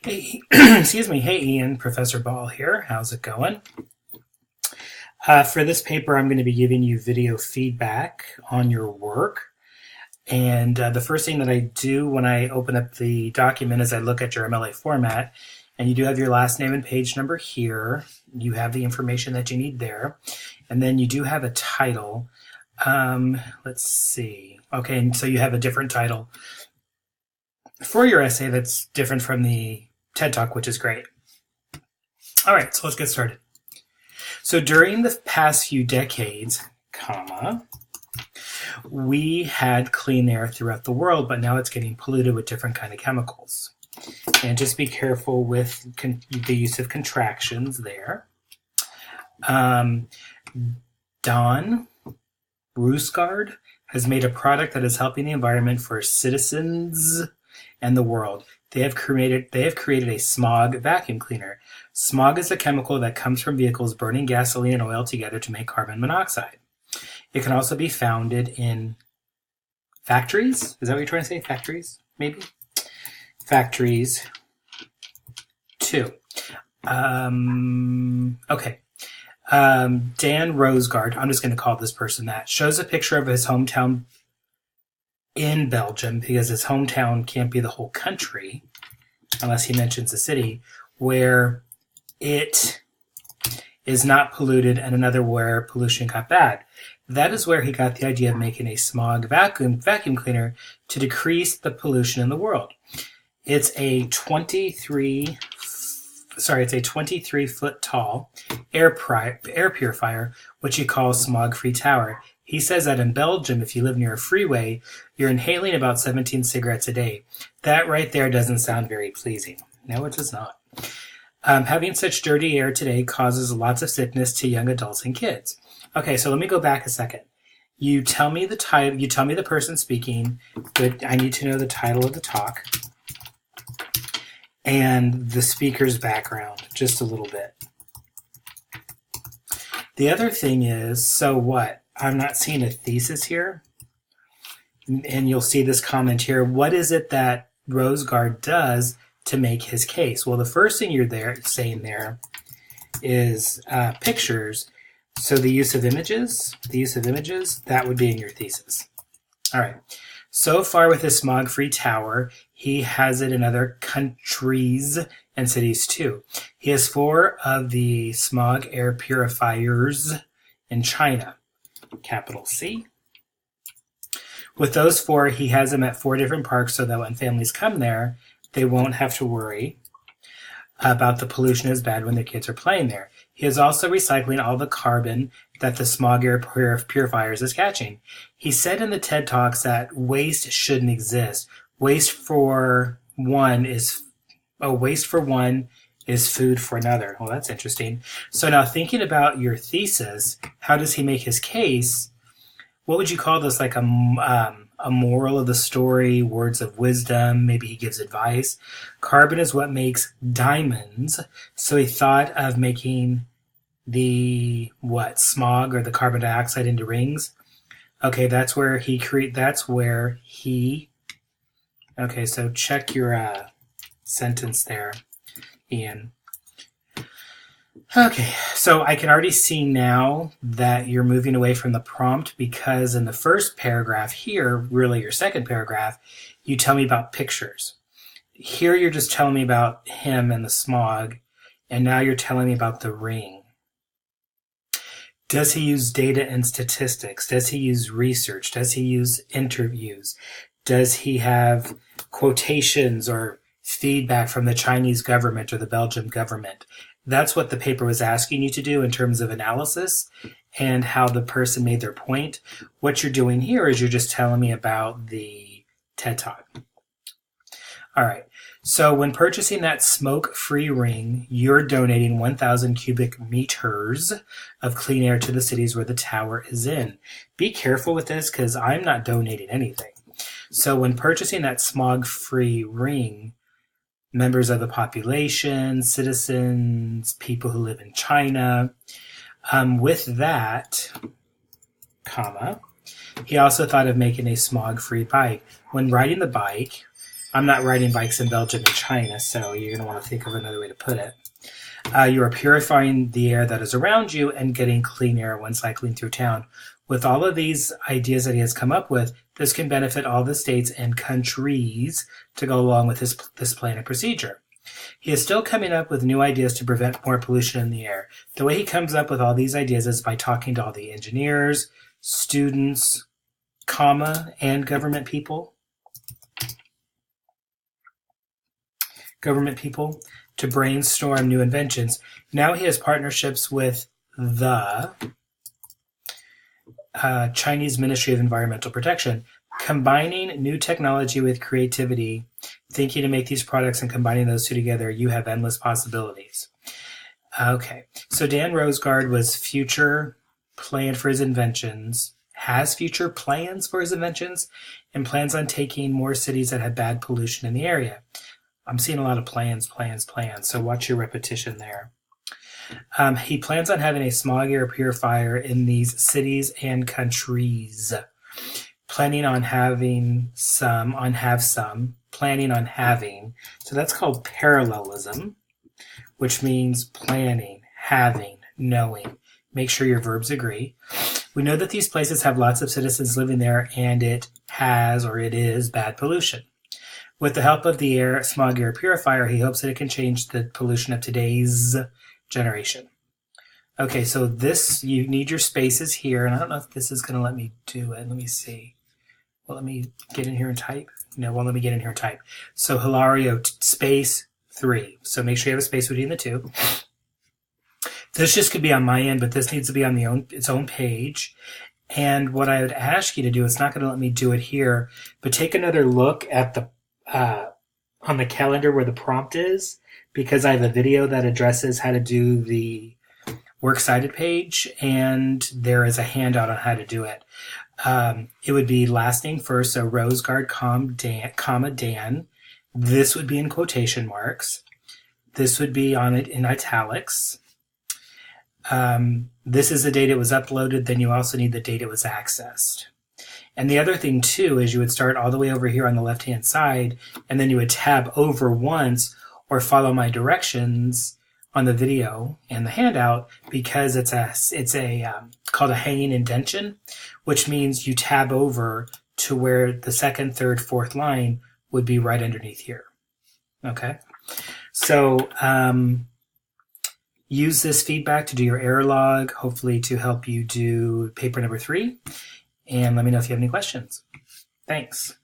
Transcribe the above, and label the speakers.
Speaker 1: Hey, excuse me. Hey, Ian, Professor Ball here. How's it going? For this paper, I'm going to be giving you video feedback on your work. And the first thing that I do when I open up the document is I look at your MLA format. And you do have your last name and page number here. You have the information that you need there. And then you do have a title. Let's see. Okay, and so you have a different title for your essay that's different from the TED Talk, which is great. All right, so let's get started. So during the past few decades, we had clean air throughout the world, but now it's getting polluted with different kind of chemicals. And just be careful with the use of contractions there. Don Roosgaard has made a product that is helping the environment for citizens and the world. They have created a smog vacuum cleaner. Smog is a chemical that comes from vehicles burning gasoline and oil together to make carbon monoxide. It can also be found in factories. Is that what you're trying to say? Factories, maybe? Factories, too. Okay. Dan Roosgaard, I'm just going to call this person that, shows a picture of his hometown in Belgium, because his hometown can't be the whole country, unless he mentions the city, where it is not polluted and another where pollution got bad. That is where he got the idea of making a smog vacuum cleaner to decrease the pollution in the world. It's a 23 foot tall air purifier, which he calls smog-free tower. He says that in Belgium, if you live near a freeway, you're inhaling about 17 cigarettes a day. That right there doesn't sound very pleasing. No, it does not. Having such dirty air today causes lots of sickness to young adults and kids. Okay, so let me go back a second. You tell me the title. You tell me the person speaking, but I need to know the title of the talk and the speaker's background, just a little bit. The other thing is, so what? I'm not seeing a thesis here. And you'll see this comment here. What is it that Roosgaard does to make his case? Well, the first thing you're saying there is pictures. So the use of images, that would be in your thesis. All right. So far with his smog-free tower, he has it in other countries and cities too. He has 4 of the smog air purifiers in China, capital C. With those 4, he has them at 4 different parks so that when families come there, they won't have to worry about the pollution is bad when their kids are playing there. He is also recycling all the carbon that the smog air purifiers is catching. He said in the TED Talks that waste shouldn't exist. Waste for one is food for another. Well, that's interesting. So now thinking about your thesis, how does he make his case? What would you call this? Like a moral of the story, words of wisdom, maybe he gives advice. Carbon is what makes diamonds. So he thought of making the smog or the carbon dioxide into rings. Okay, okay, so check your sentence there, Ian. Okay, so I can already see now that you're moving away from the prompt, because in the first paragraph here, really your second paragraph, you tell me about pictures. Here you're just telling me about him and the smog, and now you're telling me about the ring. Does he use data and statistics? Does he use research? Does he use interviews? Does he have quotations or feedback from the Chinese government or the Belgian government? That's what the paper was asking you to do in terms of analysis and how the person made their point. What you're doing here is you're just telling me about the TED Talk. All right. So when purchasing that smoke-free ring, you're donating 1,000 cubic meters of clean air to the cities where the tower is in. Be careful with this, because I'm not donating anything. So when purchasing that smog-free ring, members of the population, citizens, people who live in China. With that, he also thought of making a smog-free bike. When riding the bike, I'm not riding bikes in Belgium and China, so you're going to want to think of another way to put it. You are purifying the air that is around you and getting clean air when cycling through town. With all of these ideas that he has come up with, this can benefit all the states and countries to go along with this plan and procedure. He is still coming up with new ideas to prevent more pollution in the air. The way he comes up with all these ideas is by talking to all the engineers, students, and government people to brainstorm new inventions. Now he has partnerships with the Chinese Ministry of Environmental Protection, combining new technology with creativity, thinking to make these products and combining those two together. You have endless possibilities. Okay, so Dan Rosgaard was future planned for his inventions, has future plans for his inventions, and plans on taking more cities that have bad pollution in the area. I'm seeing a lot of plans, so watch your repetition there. He plans on having a smog air purifier in these cities and countries. Planning on having. So that's called parallelism, which means planning, having, knowing. Make sure your verbs agree. We know that these places have lots of citizens living there, and it is bad pollution. With the help of the smog air purifier, he hopes that it can change the pollution of today's generation. Okay, so you need your spaces here, and I don't know if this is going to let me do it. Let me see. Well, let me get in here and type. No, well, let me get in here and type. So Hilario, space 3. So make sure you have a space between the two. This just could be on my end, but this needs to be on its own page. And what I would ask you to do, it's not going to let me do it here, but take another look at on the calendar where the prompt is, because I have a video that addresses how to do the works cited page, and there is a handout on how to do it. It would be last name first, so Rosgaard, comma Dan. This would be in quotation marks. This would be on it in italics. This is the date it was uploaded. Then you also need the date it was accessed. And the other thing, too, is you would start all the way over here on the left-hand side, and then you would tab over once or follow my directions on the video and the handout, because it's called a hanging indentation, which means you tab over to where the second, third, fourth line would be right underneath here. Okay? So use this feedback to do your error log, hopefully to help you do paper number 3. And let me know if you have any questions. Thanks.